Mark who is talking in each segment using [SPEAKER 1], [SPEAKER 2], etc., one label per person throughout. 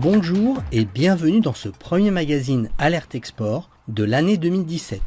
[SPEAKER 1] Bonjour et bienvenue dans ce premier magazine Alerte Export de l'année 2017.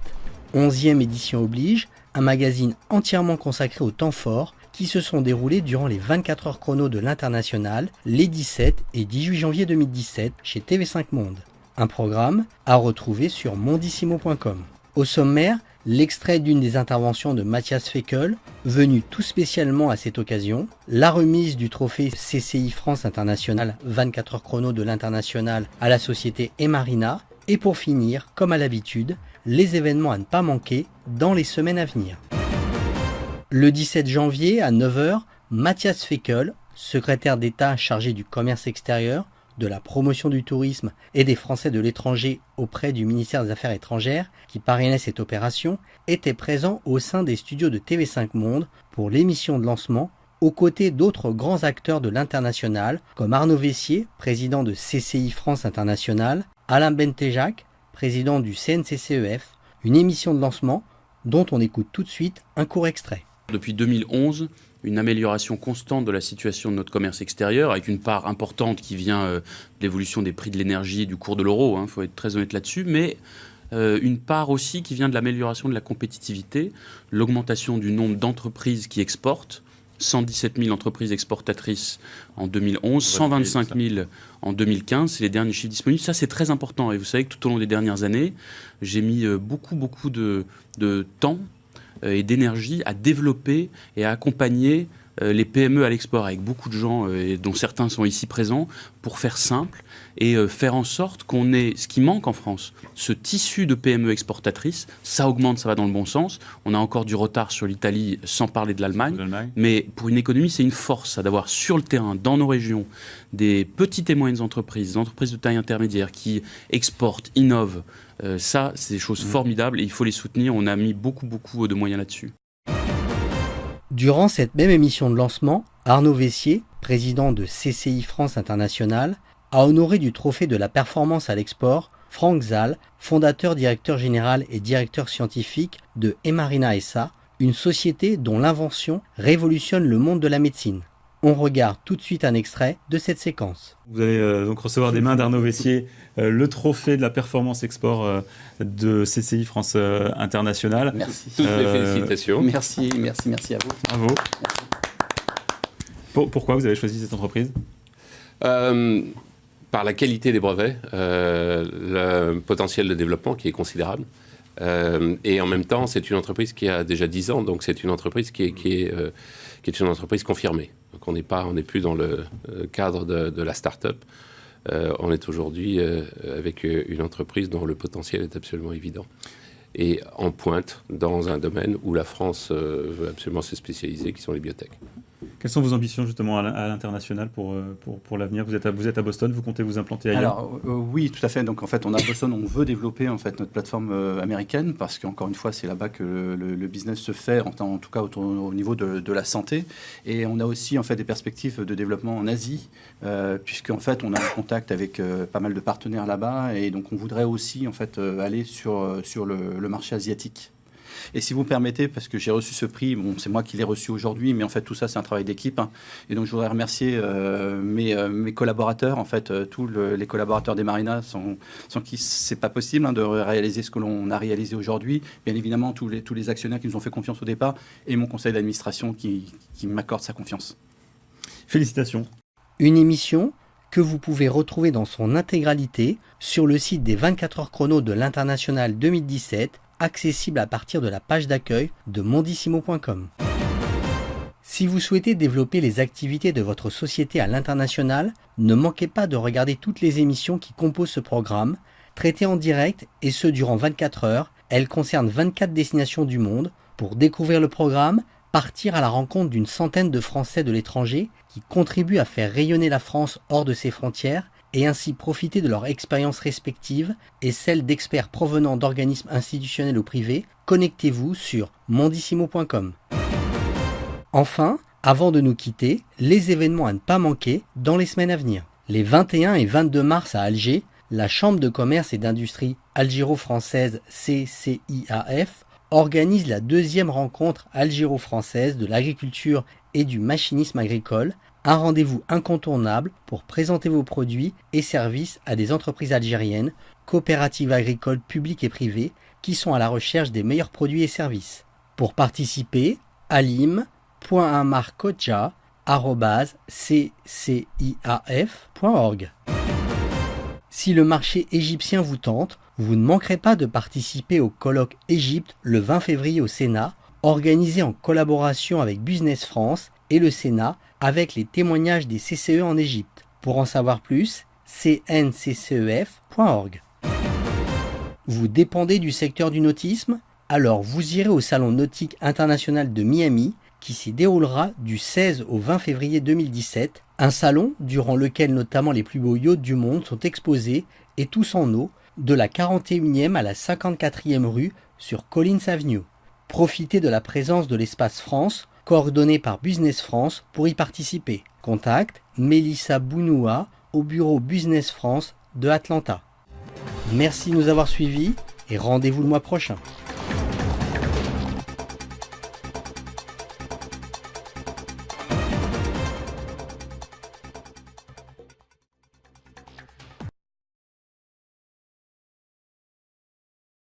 [SPEAKER 1] 11e édition oblige, un magazine entièrement consacré aux temps forts qui se sont déroulés durant les 24 heures chrono de l'International les 17 et 18 janvier 2017 chez TV5 Monde. Un programme à retrouver sur mondissimo.com. Au sommaire, l'extrait d'une des interventions de Matthias Fekl, venu tout spécialement à cette occasion, la remise du trophée CCI France International 24 heures chrono de l'International à la société Emarina, et pour finir, comme à l'habitude, les événements à ne pas manquer dans les semaines à venir. Le 17 janvier à 9h, Matthias Fekl, secrétaire d'État chargé du commerce extérieur, de la promotion du tourisme et des Français de l'étranger auprès du ministère des Affaires étrangères qui parrainait cette opération, était présent au sein des studios de TV5 Monde pour l'émission de lancement, aux côtés d'autres grands acteurs de l'international comme Arnaud Vessier, président de CCI France International, Alain Bentejac, président du CNCCEF, une émission de lancement dont on écoute tout de suite un court extrait.
[SPEAKER 2] Depuis 2011, une amélioration constante de la situation de notre commerce extérieur, avec une part importante qui vient de l'évolution des prix de l'énergie et du cours de l'euro, faut être très honnête là-dessus, mais une part aussi qui vient de l'amélioration de la compétitivité, l'augmentation du nombre d'entreprises qui exportent, 117 000 entreprises exportatrices en 2011, 125 000 en 2015, c'est les derniers chiffres disponibles. Ça, c'est très important. Et vous savez que tout au long des dernières années, j'ai mis beaucoup de temps et d'énergie à développer et à accompagner les PME à l'export avec beaucoup de gens, dont certains sont ici présents, pour faire simple et faire en sorte qu'on ait ce qui manque en France, ce tissu de PME exportatrices. Ça augmente, ça va dans le bon sens. On a encore du retard sur l'Italie, sans parler de l'Allemagne. Mais pour une économie, c'est une force, ça, d'avoir sur le terrain, dans nos régions, des petites et moyennes entreprises, des entreprises de taille intermédiaire qui exportent, innovent. Ça, c'est des choses formidables et il faut les soutenir. On a mis beaucoup de moyens là-dessus.
[SPEAKER 1] Durant cette même émission de lancement, Arnaud Vessier, président de CCI France International, a honoré du trophée de la performance à l'export Franck Zal, fondateur, directeur général et directeur scientifique de Emarina SA, une société dont l'invention révolutionne le monde de la médecine. On regarde tout de suite un extrait de cette séquence.
[SPEAKER 3] Vous allez donc recevoir des mains d'Arnaud Vessier le trophée de la performance export de CCI France International.
[SPEAKER 4] Merci.
[SPEAKER 5] Toutes mes félicitations.
[SPEAKER 4] Merci à vous.
[SPEAKER 3] Bravo. Pourquoi vous avez choisi cette entreprise ?
[SPEAKER 5] Par la qualité des brevets, le potentiel de développement qui est considérable. Et en même temps, c'est une entreprise qui a déjà 10 ans, donc c'est une entreprise qui est une entreprise confirmée. Donc on n'est plus dans le cadre de la start-up. On est aujourd'hui avec une entreprise dont le potentiel est absolument évident. Et en pointe dans un domaine où la France veut absolument se spécialiser, qui sont les biotech.
[SPEAKER 3] Quelles sont vos ambitions justement à l'international pour l'avenir ? Vous êtes à Boston, vous comptez vous implanter ailleurs ?
[SPEAKER 4] Alors oui, tout à fait. Donc en fait, on a Boston, on veut développer en fait notre plateforme américaine parce qu'encore une fois, c'est là-bas que le business se fait, en tout cas au niveau de la santé. Et on a aussi en fait des perspectives de développement en Asie, puisque en fait on a un contact avec pas mal de partenaires là-bas, et donc on voudrait aussi en fait aller sur le marché asiatique. Et si vous me permettez, parce que j'ai reçu ce prix, bon, c'est moi qui l'ai reçu aujourd'hui, mais en fait tout ça c'est un travail d'équipe, et donc je voudrais remercier mes collaborateurs, en fait tous les collaborateurs d'Emarina sans qui c'est pas possible de réaliser ce que l'on a réalisé aujourd'hui. Bien évidemment tous les actionnaires qui nous ont fait confiance au départ, et mon conseil d'administration qui m'accorde sa confiance.
[SPEAKER 3] Félicitations.
[SPEAKER 1] Une émission que vous pouvez retrouver dans son intégralité sur le site des 24 heures chrono de l'International 2017, accessible à partir de la page d'accueil de mondissimo.com. Si vous souhaitez développer les activités de votre société à l'international, ne manquez pas de regarder toutes les émissions qui composent ce programme, traitées en direct et ce durant 24 heures. Elles concernent 24 destinations du monde. Pour découvrir le programme, partir à la rencontre d'une centaine de Français de l'étranger qui contribuent à faire rayonner la France hors de ses frontières et ainsi profiter de leur expérience respective et celle d'experts provenant d'organismes institutionnels ou privés, connectez-vous sur mondissimo.com. Enfin, avant de nous quitter, les événements à ne pas manquer dans les semaines à venir. Les 21 et 22 mars à Alger, la Chambre de commerce et d'industrie algéro-française CCIAF organise la deuxième rencontre algéro-française de l'agriculture et du machinisme agricole, un rendez-vous incontournable pour présenter vos produits et services à des entreprises algériennes, coopératives agricoles publiques et privées qui sont à la recherche des meilleurs produits et services. Pour participer, alim.amarkodja@cciaf.org. Si le marché égyptien vous tente, vous ne manquerez pas de participer au colloque Égypte le 20 février au Sénat, organisé en collaboration avec Business France et le Sénat avec les témoignages des CCE en Égypte. Pour en savoir plus, cnccef.org. Vous dépendez du secteur du nautisme? Alors vous irez au Salon nautique international de Miami qui s'y déroulera du 16 au 20 février 2017, un salon durant lequel notamment les plus beaux yachts du monde sont exposés et tous en eau, de la 41e à la 54e rue sur Collins Avenue. Profitez de la présence de l'espace France, coordonné par Business France, pour y participer. Contact Mélissa Bounoua au bureau Business France de Atlanta. Merci de nous avoir suivis et rendez-vous le mois prochain.